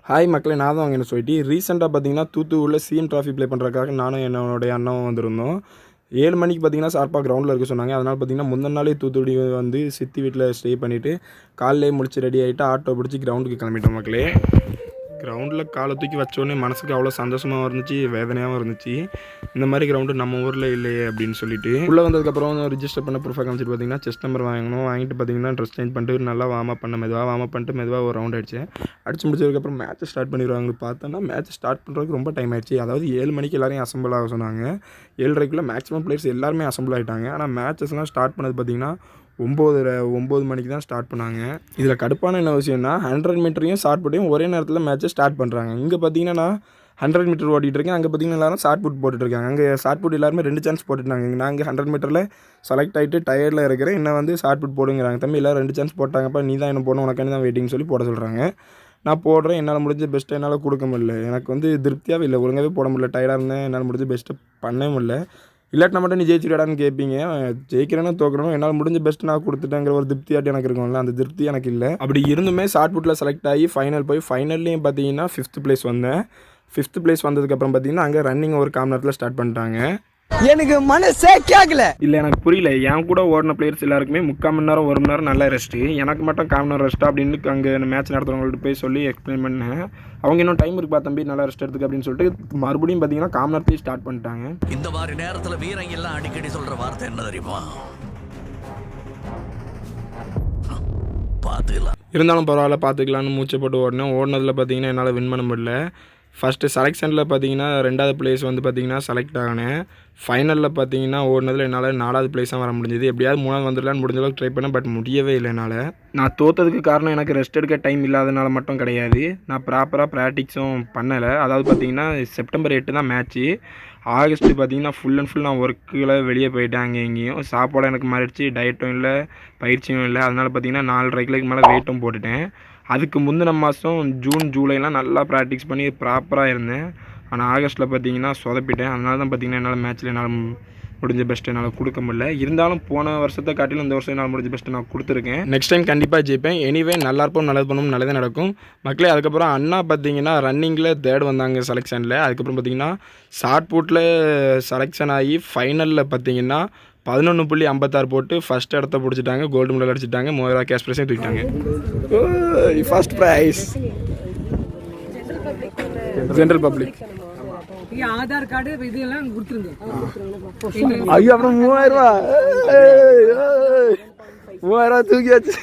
Hi மக்களே, நான் தான் அவங்க என்ன சொல்லிட்டு ரீசெண்டாக பார்த்தீங்கன்னா தூத்துக்குடியில் சிஎம் ட்ராஃபி ப்ளே பண்ணுறதுக்காக நானும் என்னோடைய அண்ணாவும் வந்திருந்தோம். 7 மணிக்கு பார்த்தீங்கன்னா ஷார்ப்பாக கிரவுண்டில் இருக்க சொன்னாங்க. அதனால் பார்த்தீங்கன்னா முந்தின நாளே தூத்துக்குடி வந்து சித்தி வீட்டில் ஸ்டே பண்ணிவிட்டு காலையிலே முடிச்சு ரெடி ஆகிட்டு ஆட்டோ பிடிச்சி கிரவுண்டுக்கு கிளம்பிட்டோம் மக்களே. கிரவுண்டில் காலை தூக்கி வச்சோடனே மனசுக்கு அவ்வளோ சந்தோஷமாகவும் இருந்துச்சு, வேதனையாகவும் இருந்துச்சு. இந்த மாதிரி கிரவுண்டு நம்ம ஊரில் இல்லையே அப்படின்னு சொல்லிட்டு உள்ளே வந்ததுக்கப்புறம் ரிஜிஸ்டர் பண்ண ப்ரூஃபாக காமிச்சிட்டு பார்த்தீங்கன்னா செஸ்ட் நம்பர் வாங்கிட்டு பார்த்தீங்கன்னா ட்ரெஸ் சேஞ்ச் பண்ணிட்டு நல்லா வார்ம் அப் பண்ணிட்டு மெதுவாக ஒரு ரவுண்ட் அடிச்சு முடிச்சதுக்கப்புறம் மேட்ச் ஸ்டார்ட் பண்ணிடுவாங்க. பார்த்தோன்னா மேட்ச் ஸ்டார்ட் பண்ணுறதுக்கு ரொம்ப டைம் ஆயிடுச்சு. அதாவது 7 மணிக்கு எல்லாரையும் அசம்பிள் ஆக சொன்னாங்க. 7:30க்குள்ளே மேக்ஸிமம் பிளேயர்ஸ் எல்லாருமே அசம்பிள் ஆகிட்டாங்க. ஆனால் மேட்சஸ்லாம் ஸ்டார்ட் பண்ணது பார்த்தீங்கன்னா 9 மணிக்கு தான் ஸ்டார்ட் பண்ணாங்க. இதில் கடுப்பான என்ன விஷயம்னா 100 மீட்டரையும் ஷார்ட் புட்டையும் ஒரே நேரத்தில் மேட்ச்சை ஸ்டார்ட் பண்ணுறாங்க. இங்கே பார்த்தீங்கன்னா 100 மீட்டர் ஓட்டிகிட்டு இருக்கேன், அங்கே பார்த்தீங்கன்னா எல்லாரும் ஷார்ட் புட் போட்டுட்ருக்காங்க. அங்கே ஷார்ட் புட் எல்லாருமே 2 சான்ஸ் போட்டுட்டாங்க. நாங்கள் 100 மீட்டரில் செலக்ட் ஆகிட்டு டயர்டில் இருக்கிறேன், என்ன வந்து ஷார்ட் புட் போடுங்கிறாங்க. தம்பி எல்லோரும் 2 சான்ஸ் போட்டாங்கப்பா, நீ தான் என்ன போடணும், உனக்காண்டி தான் வெயிட்டிங் சொல்லி போட சொல்கிறாங்க. நான் போடுறேன், என்னால் முடிஞ்ச பெஸ்ட்டை என்னால் கொடுக்க முடியல. எனக்கு வந்து திருப்தியாகவே இல்லை, ஒழுங்காகவே போட முடியல, டயர்டாக இருந்தேன், என்னால் முடிஞ்ச பெஸ்ட்டை பண்ணவே முடியல. இல்லாட்டினா மட்டும் நீ ஜெயிச்சுடான்னு கேட்பீங்க. ஜெயிக்கிறேன்னு தோக்கணும், என்னால் முடிஞ்ச பெஸ்ட் நான் கொடுத்துட்டேங்கிற ஒரு திருப்தியாட்டி எனக்கு இருக்கும்ல, அந்த திருப்தி எனக்கு இல்லை. அப்படி இருந்துமே ஷார்ட் புட்டில் செலக்ட் ஆகி ஃபைனல் போய் ஃபைனல்லையும் பார்த்தீங்கன்னா 5th பிளேஸ் வந்தேன். 5th பிளேஸ் வந்ததுக்கப்புறம் பார்த்தீங்கன்னா அங்கே ரன்னிங் ஒரு 1/4 மணி நேரத்தில் ஸ்டார்ட் பண்ணிட்டாங்க. எனக்கு மனசே கேட்கல. இல்லை எனக்கு புரியல, என் கூட ஓடின பிளேயர்ஸ் எல்லாருக்குமே 3/4 மணி நேரம் 1 மணி நேரம் நல்லா ரெஸ்ட்டு, எனக்கு மட்டும் 1/4 மணி நேரம் ரெஸ்ட்டு அப்படின்னு அங்கே மேட்ச் நடத்துகிறவங்கள்ட்ட போய் சொல்லி எக்ஸ்பிளைன் பண்ணேன். அவங்க இன்னும் டைம் இருக்குப்பா தம்பி, நல்லா ரெஸ்ட் எடுத்துக்க அப்படின்னு சொல்லிட்டு மறுபடியும் பார்த்தீங்கன்னா 1/4 மணி நேரத்தையும் ஸ்டார்ட் பண்ணிட்டாங்க. இந்த மாதிரி நேரத்தில் வீரங்க எல்லாம் அடிக்கடி சொல்கிற வார்த்தை என்ன தெரியுமா? பார்த்துக்கலாம், இருந்தாலும் பரவாயில்ல பார்த்துக்கலான்னு மூச்சை போட்டு ஓடினதில் பார்த்தீங்கன்னா என்னால் வின் பண்ண முடியல. ஃபஸ்ட்டு செலெக்ஷனில் பார்த்தீங்கன்னா 2வது பிளேஸ் வந்து பார்த்தீங்கன்னா செலக்ட் ஆகினேன். ஃபைனலில் பார்த்தீங்கன்னா ஓடினதில் என்னால் 4வது பிளேஸாக வர முடிஞ்சது. எப்படியாவது 3வது வந்துடலான்னு முடிஞ்சளவுக்கு ட்ரை பண்ணேன், பட் முடியவே இல்லை என்னால். நான் தோற்றதுக்கு காரணம் எனக்கு ரெஸ்ட் எடுக்க டைம் இல்லாதனால மட்டும் கிடையாது, நான் ப்ராப்பராக ப்ராக்டிக்ஸும் பண்ணலை. அதாவது பார்த்தீங்கன்னா செப்டம்பர் 8 தான் மேட்ச்சு. ஆகஸ்ட்டு பார்த்தீங்கன்னா ஃபுல் அண்ட் ஃபுல் நான் ஒர்க்கில் வெளியே போயிட்டேன். அங்கே எங்கேயும் சாப்பாடு எனக்கு மாறிடுச்சு, டயட்டும் இல்லை, பயிற்சியும் இல்லை. அதனால் பார்த்தீங்கன்னா 4.5 கிலோக்கு மேலே வெயிட்டும் போட்டுட்டேன். அதுக்கு முந்தின மாதம் ஜூன் ஜூலைலாம் நல்லா ப்ராக்டிஸ் பண்ணி ப்ராப்பராக இருந்தேன். ஆனால் ஆகஸ்ட்டில் பார்த்தீங்கன்னா சொதப்பிட்டேன். அதனால தான் பார்த்தீங்கன்னா என்னால் மேட்ச்சில் என்னால் முடிஞ்ச பெஸ்ட்டு என்னால் கொடுக்க முடியல. இருந்தாலும் போன வருஷத்தை காட்டிலும் இந்த வருஷம் என்னால் முடிஞ்ச பெஸ்ட்டு நான் கொடுத்துருக்கேன். நெக்ஸ்ட் டைம் கண்டிப்பாக ஜெயிப்பேன். எனிவே நல்லா இருப்போம், நல்லது பண்ணுவோம், நல்லதே நடக்கும் மக்களே. அதுக்கப்புறம் அண்ணா பார்த்தீங்கன்னா ரன்னிங்கில் 3rd வந்தாங்க செலெக்ஷனில். அதுக்கப்புறம் பார்த்தீங்கன்னா ஷார்ட் புட்டில் செலெக்ஷன் ஆகி ஃபைனலில் பார்த்தீங்கன்னா 11.56 போட்டு ஃபஸ்ட் இடத்த பிடிச்சிட்டாங்க, கோல்டு மெடல் அடிச்சிட்டாங்க, 3000 கேஷ் ப்ரைஸையும் தூக்கிட்டாங்க. First prize general public. Aadhaar card இதெல்லாம் கொடுத்துருங்க. ஐயோ அப்புறம் 3000 ரூபா தூக்கியாச்சு.